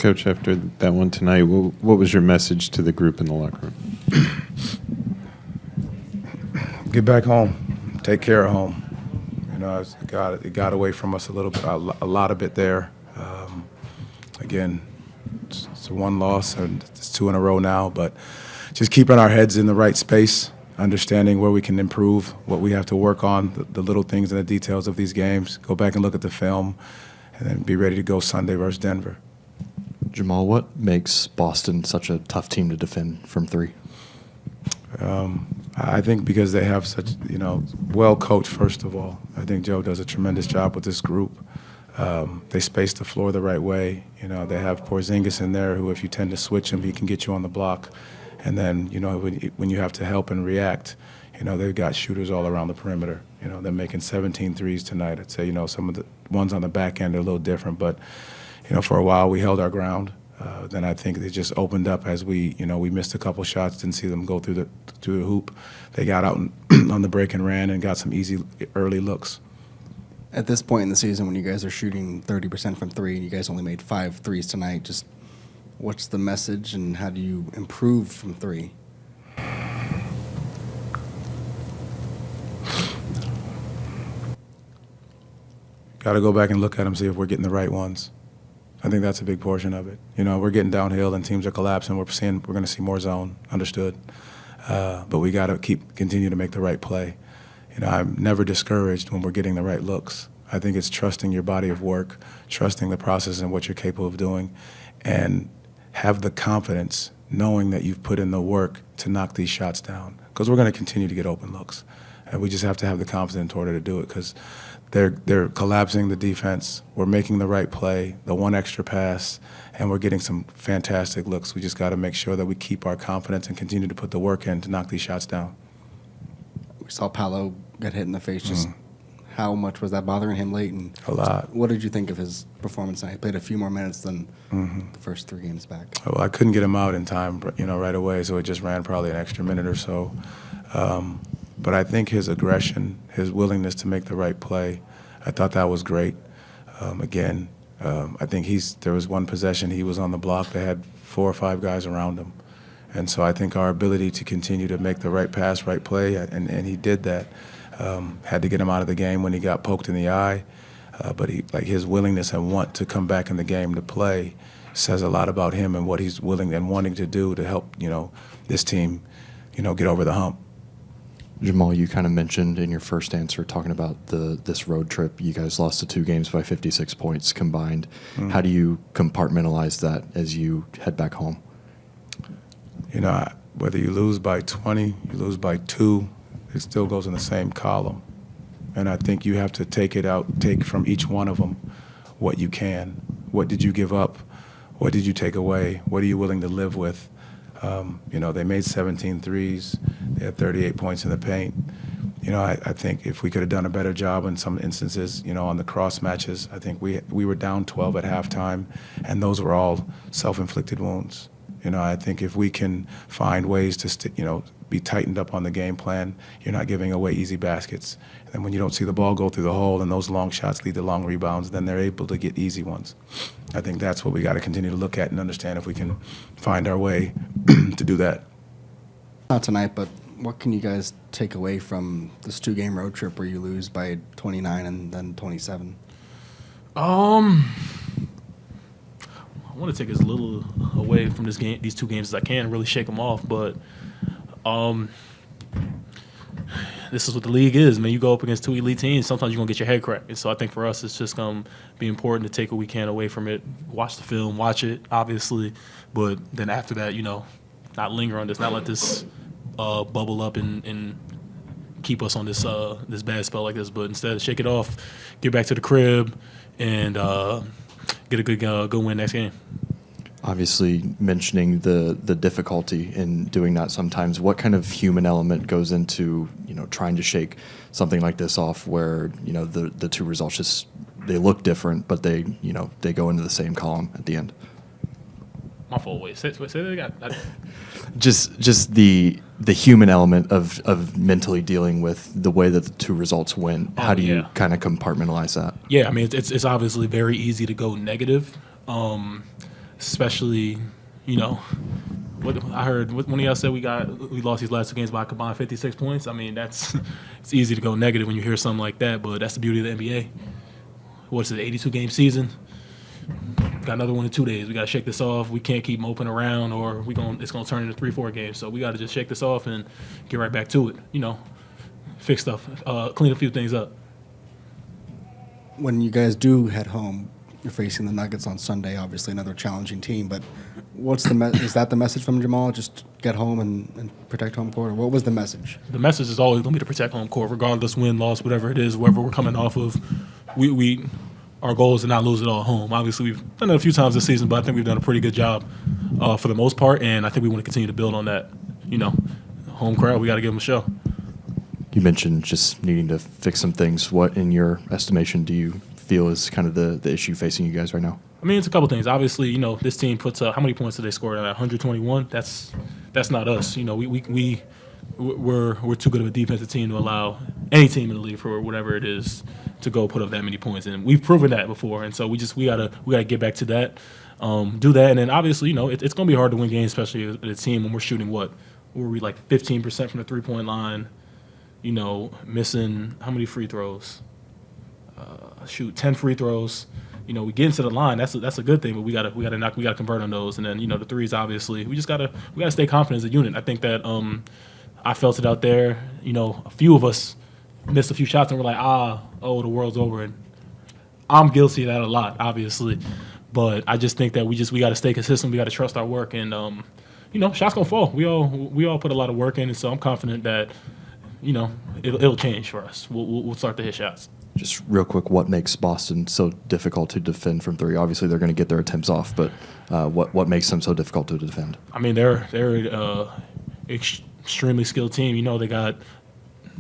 Coach, after that one tonight, what was your message to the group in the locker room? Get back home. Take care of home. You know, it got away from us a little bit, a lot of it there. Again, it's one loss, and it's 2 in a row now, but just keeping our heads in the right space, understanding where we can improve, what we have to work on, the little things and the details of these games. Go back and look at the film, and then be ready to go Sunday versus Denver. Jamal, what makes Boston such a tough team to defend from 3? I think because they have such, well coached, first of all. I think Joe does a tremendous job with this group. They space the floor the right way. They have Porzingis in there who, if you tend to switch him, he can get you on the block. And then, when you have to help and react, they've got shooters all around the perimeter. They're making 17 threes tonight. I'd say, some of the ones on the back end are a little different. But, for a while we held our ground. Then I think they just opened up as we missed a couple shots, didn't see them go through the hoop. They got out on the break and ran and got some easy early looks. At this point in the season, when you guys are shooting 30% from 3, you guys only made 5 threes tonight. Just what's the message, and how do you improve from 3? Got to go back and look at them, see if we're getting the right ones. I think that's a big portion of it. We're getting downhill and teams are collapsing. We're going to see more zone, understood. But we got to continue to make the right play. I'm never discouraged when we're getting the right looks. I think it's trusting your body of work, trusting the process and what you're capable of doing, and have the confidence knowing that you've put in the work to knock these shots down. Because we're going to continue to get open looks. And we just have to have the confidence in order to do it, because they're collapsing the defense. We're making the right play, the one extra pass, and we're getting some fantastic looks. We just got to make sure that we keep our confidence and continue to put the work in to knock these shots down. We saw Paolo get hit in the face. Just how much was that bothering him late? And a lot. What did you think of his performance tonight? He played a few more minutes than the first 3 games back. Oh, I couldn't get him out in time, right away, so it just ran probably an extra minute or so. But I think his aggression, his willingness to make the right play, I thought that was great. I think there was one possession he was on the block that had 4 or 5 guys around him. And so I think our ability to continue to make the right pass, right play, and he did that. Had to get him out of the game when he got poked in the eye. But his willingness and want to come back in the game to play says a lot about him and what he's willing and wanting to do to help, this team, get over the hump. Jamal, you kind of mentioned in your first answer talking about this road trip. You guys lost the 2 games by 56 points combined. How do you compartmentalize that as you head back home? Whether you lose by 20, you lose by 2, it still goes in the same column. And I think you have to take from each one of them what you can. What did you give up? What did you take away? What are you willing to live with? They made 17 threes. They had 38 points in the paint. I think if we could have done a better job in some instances, on the cross matches, I think we were down 12 at halftime, and those were all self-inflicted wounds. I think if we can find ways to, be tightened up on the game plan, you're not giving away easy baskets. And when you don't see the ball go through the hole and those long shots lead to long rebounds, then they're able to get easy ones. I think that's what we got to continue to look at and understand if we can find our way to do that. Not tonight, but what can you guys take away from this 2-game road trip where you lose by 29 and then 27? I want to take as little away from these 2 games as I can, really shake them off. But this is what the league is, man. You go up against 2 elite teams, sometimes you're going to get your head cracked. And so I think for us, it's just going to be important to take what we can away from it. Watch the film, watch it, obviously. But then after that, not linger on this, not let this bubble up and keep us on this this bad spell like this. But instead, shake it off, get back to the crib, and get a good win next game. Obviously, mentioning the difficulty in doing that sometimes, what kind of human element goes into trying to shake something like this off, where the 2 results just they look different, but they go into the same column at the end? My fault. Wait, say that again. Just the human element of mentally dealing with the way that the 2 results went. How do you kind of compartmentalize that? Yeah, I mean it's obviously very easy to go negative. especially, you know, what I heard one of y'all said we lost these last 2 games by a combined 56 points. I mean, it's easy to go negative when you hear something like that, but that's the beauty of the NBA. What's it, 82-game season? Got another one in 2 days. We got to shake this off. We can't keep moping around, or it's going to turn into 3-4 games. So we got to just shake this off and get right back to it. You know, fix stuff, clean a few things up. When you guys do head home, you're facing the Nuggets on Sunday. Obviously, another challenging team. But what's is that the message from Jamal? Just get home and protect home court, or what was the message? The message is always going to be to protect home court, regardless win, loss, whatever it is, wherever we're coming off of. Our goal is to not lose it all at home. Obviously, we've done it a few times this season, but I think we've done a pretty good job for the most part, and I think we want to continue to build on that. You know, home crowd, we got to give them a show. You mentioned just needing to fix some things. What, in your estimation, do you feel is kind of the issue facing you guys right now? I mean, it's a couple things. Obviously, you know, this team puts up, how many points did they score? 121. That's not us. You know, we're too good of a defensive team to allow any team in the league for whatever it is to go put up that many points, and we've proven that before. And so we gotta get back to that, do that, and then obviously, you know, it's gonna be hard to win games, especially as a team when we're shooting what were we like 15% from the 3-point line. You know, missing how many free throws? Shoot 10 free throws. You know, we get into the line. That's a good thing, but we gotta convert on those. And then, you know, the threes, obviously, we gotta stay confident as a unit. I think that I felt it out there. You know, a few of us missed a few shots and we're like, the world's over. And I'm guilty of that a lot, obviously, but I just think that we gotta stay consistent. We gotta trust our work, and you know, shots gonna fall. We all put a lot of work in, and so I'm confident that, you know, it'll change for us. We'll start to hit shots. Just real quick, what makes Boston so difficult to defend from three? Obviously, they're going to get their attempts off, but what makes them so difficult to defend? I mean, they're extremely skilled team. You know, they got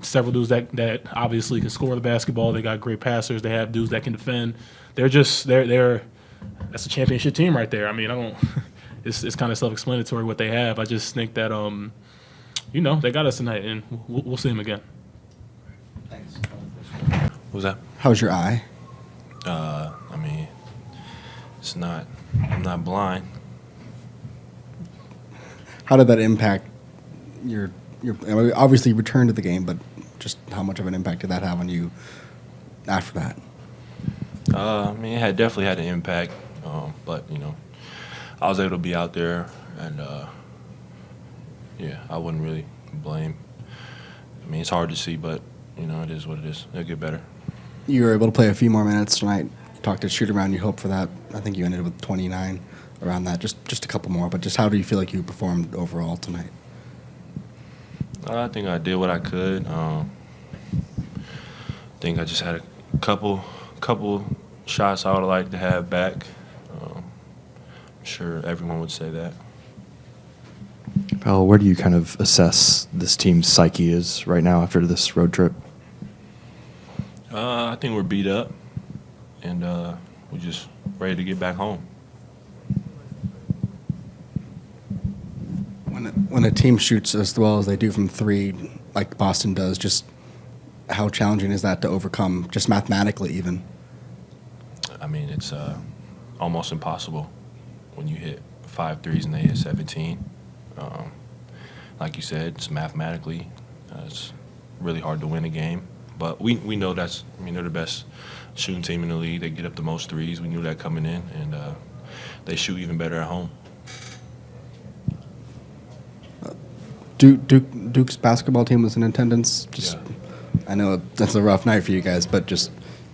several dudes that obviously can score the basketball. They got great passers. They have dudes that can defend. They're that's a championship team right there. I mean, it's kind of self-explanatory what they have. I just think that you know, they got us tonight, and we'll see them again. Thanks. What was that? How's your eye? I mean, I'm not blind. How did that impact your I mean, obviously you returned to the game, but just how much of an impact did that have on you after that? I mean, it definitely had an impact, but, you know, I was able to be out there, and, yeah, I wouldn't really blame. I mean, it's hard to see, but, you know, it is what it is. It'll get better. You were able to play a few more minutes tonight. Talked to shoot around. You hope for that. I think you ended with 29 around that. Just a couple more. But just how do you feel like you performed overall tonight? I think I did what I could. I think I just had a couple shots I would like to have back. I'm sure everyone would say that. Paolo, where do you kind of assess this team's psyche is right now after this road trip? I think we're beat up, and we're just ready to get back home. When a team shoots as well as they do from three, like Boston does, just how challenging is that to overcome, just mathematically even? I mean, it's almost impossible when you hit 5 threes and they hit 17. Like you said, it's mathematically, it's really hard to win a game. But we know they're the best shooting team in the league. They get up the most threes. We knew that coming in, and they shoot even better at home. Duke's basketball team was in attendance. Yeah. I know that's a rough night for you guys, but just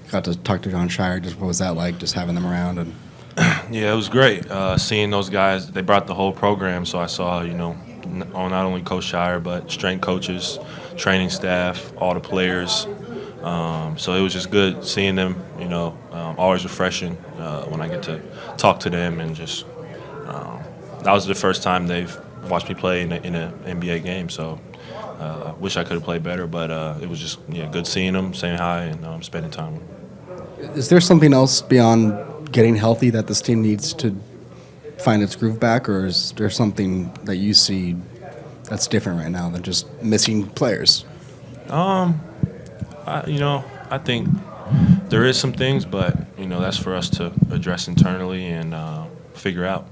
got to talk to John Shire. Just what was that like, just having them around? And Yeah, it was great seeing those guys. They brought the whole program, so I saw, you know, not only Coach Shire, but strength coaches, training staff, all the players. So it was just good seeing them, you know, always refreshing when I get to talk to them, and just that was the first time they've watched me play in an NBA game. So I wish I could have played better, but it was just good seeing them, saying hi, and spending time with them. is there something else beyond getting healthy that this team needs to find its groove back, or is there something that you see that's different right now than just missing players? I think there is some things, but, you know, that's for us to address internally, and figure out.